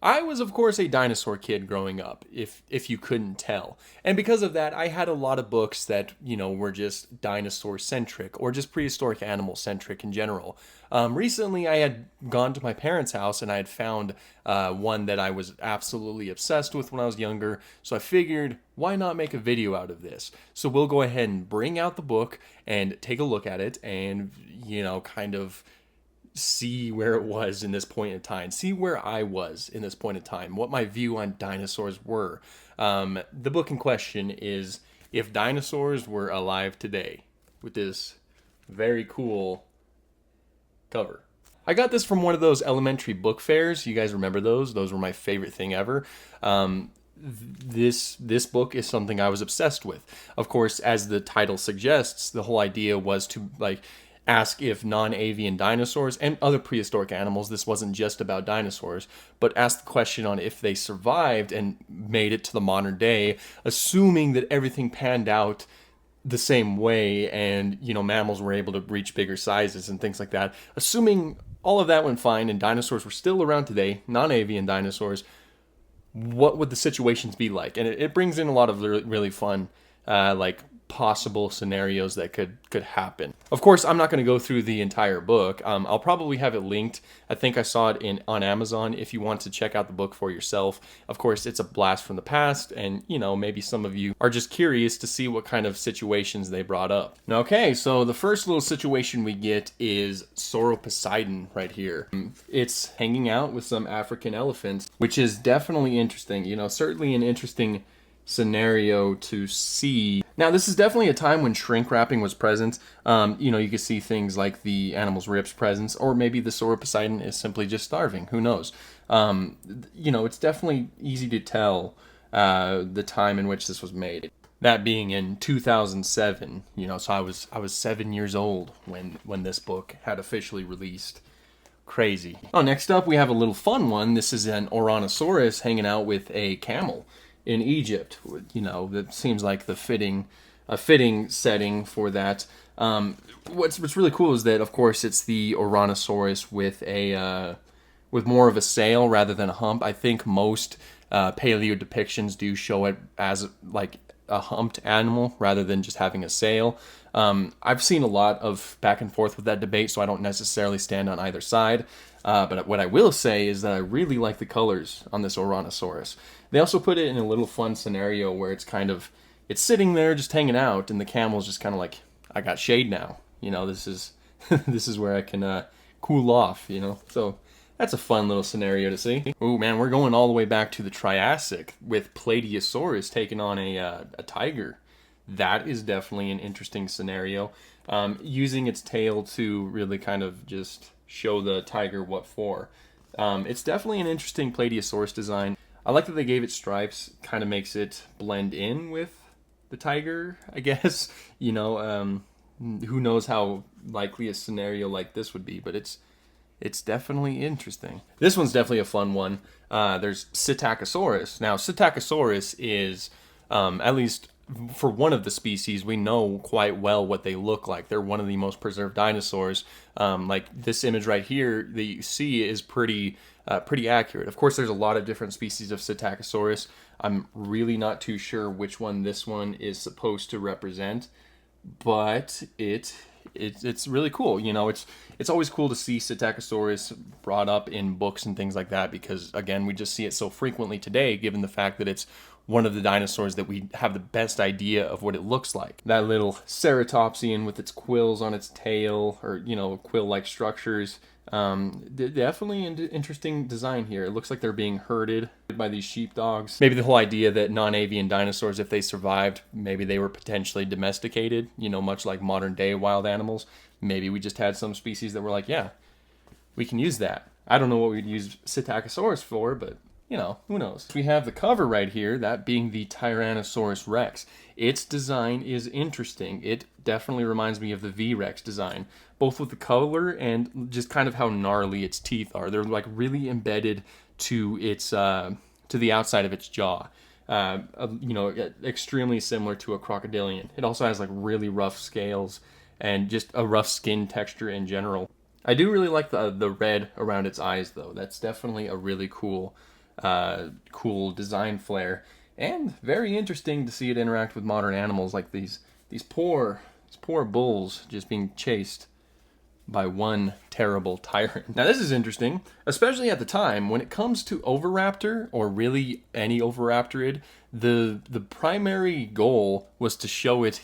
I was, of course, a dinosaur kid growing up, if you couldn't tell. And because of that, I had a lot of books that, were just dinosaur centric or just prehistoric animal centric in general. Recently, I had gone to my parents' house and I had found one that I was absolutely obsessed with when I was younger. So I figured, why not make a video out of this? So we'll go ahead and bring out the book and take a look at it and, kind of see where it was in this point in time, see where I was in this point in time, what my view on dinosaurs were. The book in question is If Dinosaurs Were Alive Today, with this very cool cover. I got this from one of those elementary book fairs. You guys remember those? Those were my favorite thing ever. This book is something I was obsessed with. Of course, as the title suggests, the whole idea was to ask if non-avian dinosaurs and other prehistoric animals, this wasn't just about dinosaurs, but ask the question on if they survived and made it to the modern day, assuming that everything panned out the same way and, mammals were able to reach bigger sizes and things like that. Assuming all of that went fine and dinosaurs were still around today, non-avian dinosaurs, what would the situations be like? And it brings in a lot of really fun, possible scenarios that could happen. Of course, I'm not going to go through the entire book. I'll probably have it linked. I think I saw it on Amazon if you want to check out the book for yourself. Of course, it's a blast from the past, and maybe some of you are just curious to see what kind of situations they brought up. Okay, so the first little situation we get is Sauropods right here. It's hanging out with some African elephants, which is definitely interesting. Certainly an interesting scenario to see. Now, this is definitely a time when shrink wrapping was present. You could see things like the animal's ribs presence, or maybe the Sauropods is simply just starving. Who knows? It's definitely easy to tell the time in which this was made. That being in 2007. So I was 7 years old when this book had officially released. Crazy. Oh, next up we have a little fun one. This is an Ouranosaurus hanging out with a camel in Egypt. That seems like a fitting setting for that. What's really cool is that, of course, it's the Ouranosaurus with more of a sail rather than a hump. I think most paleo depictions do show it as like a humped animal rather than just having a sail. I've seen a lot of back and forth with that debate, so I don't necessarily stand on either side. But what I will say is that I really like the colors on this Ouranosaurus. They also put it in a little fun scenario where it's sitting there just hanging out, and the camel's just kind of like, I got shade now. This is this is where I can cool off. So that's a fun little scenario to see. Oh man, we're going all the way back to the Triassic with Plateosaurus taking on a tiger. That is definitely an interesting scenario. Using its tail to really kind of just show the tiger what for. It's definitely an interesting Plateosaurus design. I like that they gave it stripes. Kind of makes it blend in with the tiger, I guess. Who knows how likely a scenario like this would be, but it's definitely interesting. This one's definitely a fun one. There's Psittacosaurus. Now, Psittacosaurus is, at least for one of the species, we know quite well what they look like. They're one of the most preserved dinosaurs. Like this image right here that you see is pretty accurate. Of course, there's a lot of different species of Psittacosaurus. I'm really not too sure which one this one is supposed to represent, but it's really cool. It's always cool to see Psittacosaurus brought up in books and things like that because, again, we just see it so frequently today, given the fact that it's one of the dinosaurs that we have the best idea of what it looks like. That little ceratopsian with its quills on its tail, or quill-like structures. Definitely an interesting design here. It looks like they're being herded by these sheepdogs. Maybe the whole idea that non-avian dinosaurs, if they survived, maybe they were potentially domesticated, much like modern day wild animals. Maybe we just had some species that were like, yeah, we can use that. I don't know what we'd use Psittacosaurus for, but who knows? We have the cover right here, that being the Tyrannosaurus Rex. Its design is interesting. It definitely reminds me of the V-Rex design, both with the color and just kind of how gnarly its teeth are. They're like really embedded to its to the outside of its jaw. Extremely similar to a crocodilian. It also has like really rough scales and just a rough skin texture in general. I do really like the red around its eyes, though. That's definitely a really cool cool design flair, and very interesting to see it interact with modern animals like these poor bulls just being chased by one terrible tyrant. Now this is interesting, especially at the time when it comes to Oviraptor, or really any Oviraptorid, the primary goal was to show it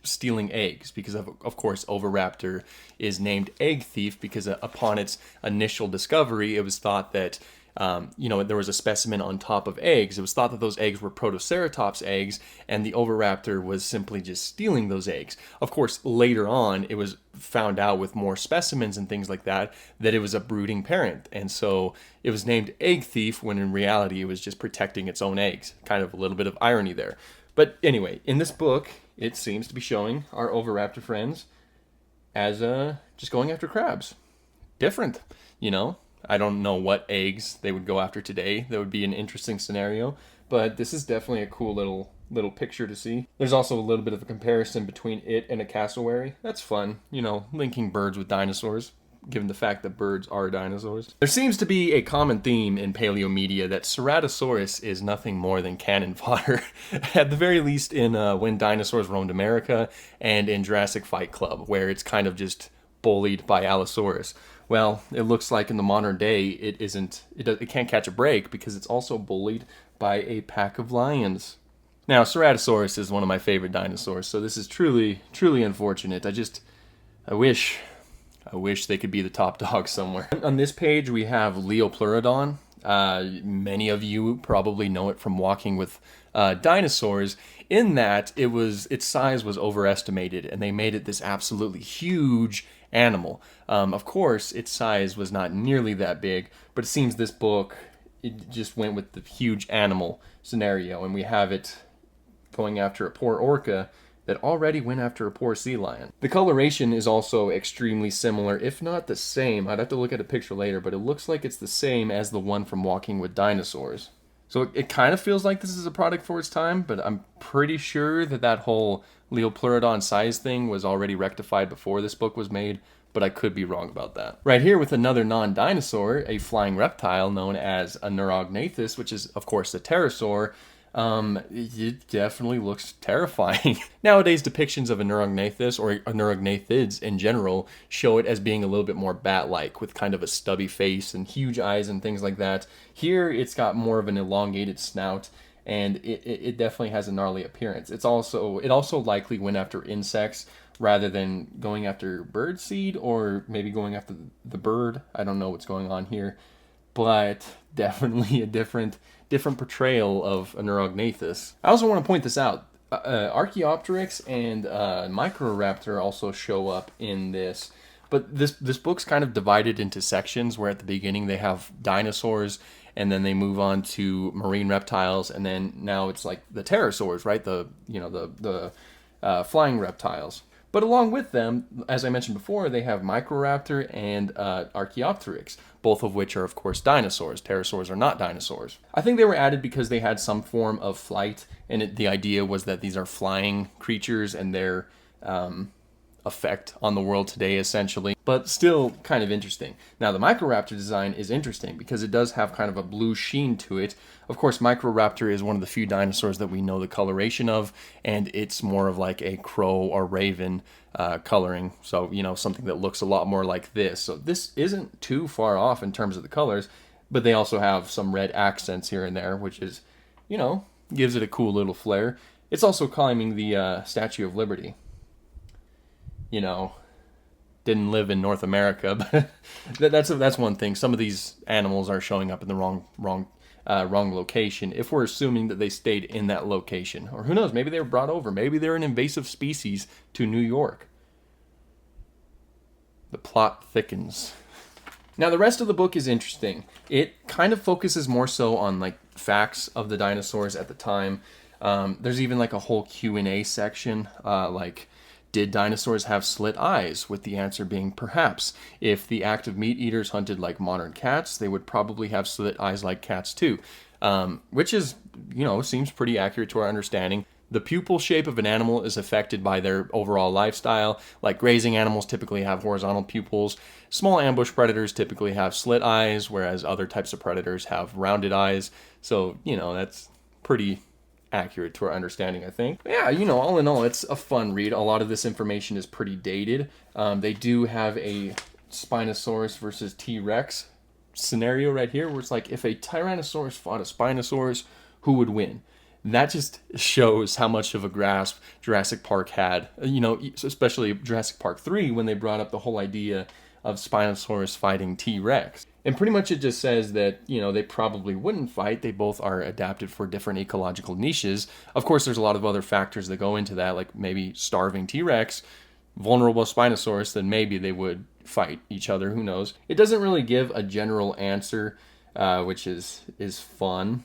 stealing eggs, because of course Oviraptor is named egg thief because upon its initial discovery it was thought that there was a specimen on top of eggs. It was thought that those eggs were Protoceratops eggs, and the Oviraptor was simply just stealing those eggs. Of course, later on, it was found out with more specimens and things like that it was a brooding parent. And so it was named egg thief, when in reality it was just protecting its own eggs. Kind of a little bit of irony there. But anyway, in this book, it seems to be showing our Oviraptor friends as just going after crabs. Different, I don't know what eggs they would go after today. That would be an interesting scenario, but this is definitely a cool little picture to see. There's also a little bit of a comparison between it and a cassowary. That's fun, linking birds with dinosaurs, given the fact that birds are dinosaurs. There seems to be a common theme in paleomedia that Ceratosaurus is nothing more than cannon fodder, at the very least in When Dinosaurs Roamed America and in Jurassic Fight Club, where it's kind of just bullied by Allosaurus. Well, it looks like in the modern day it can't catch a break because it's also bullied by a pack of lions. Now, Ceratosaurus is one of my favorite dinosaurs, so this is truly, truly unfortunate. I wish they could be the top dog somewhere. On this page, we have Leopleurodon. Many of you probably know it from Walking with Dinosaurs, in that its size was overestimated, and they made it this absolutely huge animal. Of course, its size was not nearly that big, but it seems this book, it just went with the huge animal scenario, and we have it going after a poor orca that already went after a poor sea lion. The coloration is also extremely similar, if not the same. I'd have to look at a picture later, but it looks like it's the same as the one from Walking with Dinosaurs. So it kind of feels like this is a product for its time, but I'm pretty sure that whole Leopleurodon size thing was already rectified before this book was made, but I could be wrong about that. Right here with another non-dinosaur, a flying reptile known as a Neurognathus, which is of course a pterosaur. It definitely looks terrifying. Nowadays, depictions of a Neurognathus, or a Neurognathids in general, show it as being a little bit more bat-like, with kind of a stubby face and huge eyes and things like that. Here, it's got more of an elongated snout, and it definitely has a gnarly appearance. It also likely went after insects rather than going after bird seed, or maybe going after the bird. I don't know what's going on here, but definitely a different portrayal of a Neurognathus. I also want to point this out. Archaeopteryx and Microraptor also show up in this, but this book's kind of divided into sections, where at the beginning they have dinosaurs, and then they move on to marine reptiles, and then now it's like the pterosaurs, right? The flying reptiles. But along with them, as I mentioned before, they have Microraptor and Archaeopteryx, both of which are, of course, dinosaurs. Pterosaurs are not dinosaurs. I think they were added because they had some form of flight, and the idea was that these are flying creatures and their effect on the world today, essentially. But still kind of interesting. Now, the Microraptor design is interesting because it does have kind of a blue sheen to it. Of course, Microraptor is one of the few dinosaurs that we know the coloration of, and it's more of like a crow or raven coloring. So, something that looks a lot more like this. So this isn't too far off in terms of the colors, but they also have some red accents here and there, which is, gives it a cool little flair. It's also climbing the Statue of Liberty. Didn't live in North America, but that's one thing. Some of these animals are showing up in the wrong location, if we're assuming that they stayed in that location. Or who knows, maybe they were brought over. Maybe they're an invasive species to New York. The plot thickens. Now, the rest of the book is interesting. It kind of focuses more so on like facts of the dinosaurs at the time. There's even like a whole Q&A section, like, did dinosaurs have slit eyes? With the answer being perhaps. If the active meat eaters hunted like modern cats, they would probably have slit eyes like cats too. Which is, seems pretty accurate to our understanding. The pupil shape of an animal is affected by their overall lifestyle. Like grazing animals typically have horizontal pupils. Small ambush predators typically have slit eyes, whereas other types of predators have rounded eyes. So, that's pretty accurate to our understanding, I think. Yeah, all in all, it's a fun read. A lot of this information is pretty dated. They do have a Spinosaurus versus T-Rex scenario right here, where it's like, if a Tyrannosaurus fought a Spinosaurus, who would win? That just shows how much of a grasp Jurassic Park had, especially Jurassic Park 3, when they brought up the whole idea of Spinosaurus fighting T-Rex. And pretty much it just says that, they probably wouldn't fight. They both are adapted for different ecological niches. Of course, there's a lot of other factors that go into that, like maybe starving T-Rex, vulnerable Spinosaurus, then maybe they would fight each other. Who knows? It doesn't really give a general answer, which is fun.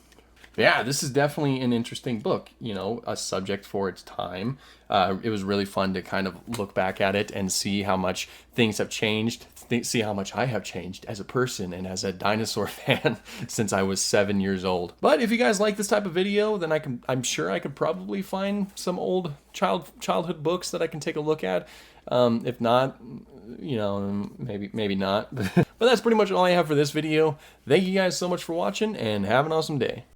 Yeah, this is definitely an interesting book, a subject for its time. It was really fun to kind of look back at it and see how much things have changed, see how much I have changed as a person and as a dinosaur fan since I was 7 years old. But if you guys like this type of video, then I'm sure I could probably find some old childhood books that I can take a look at. If not, maybe not. But that's pretty much all I have for this video. Thank you guys so much for watching, and have an awesome day.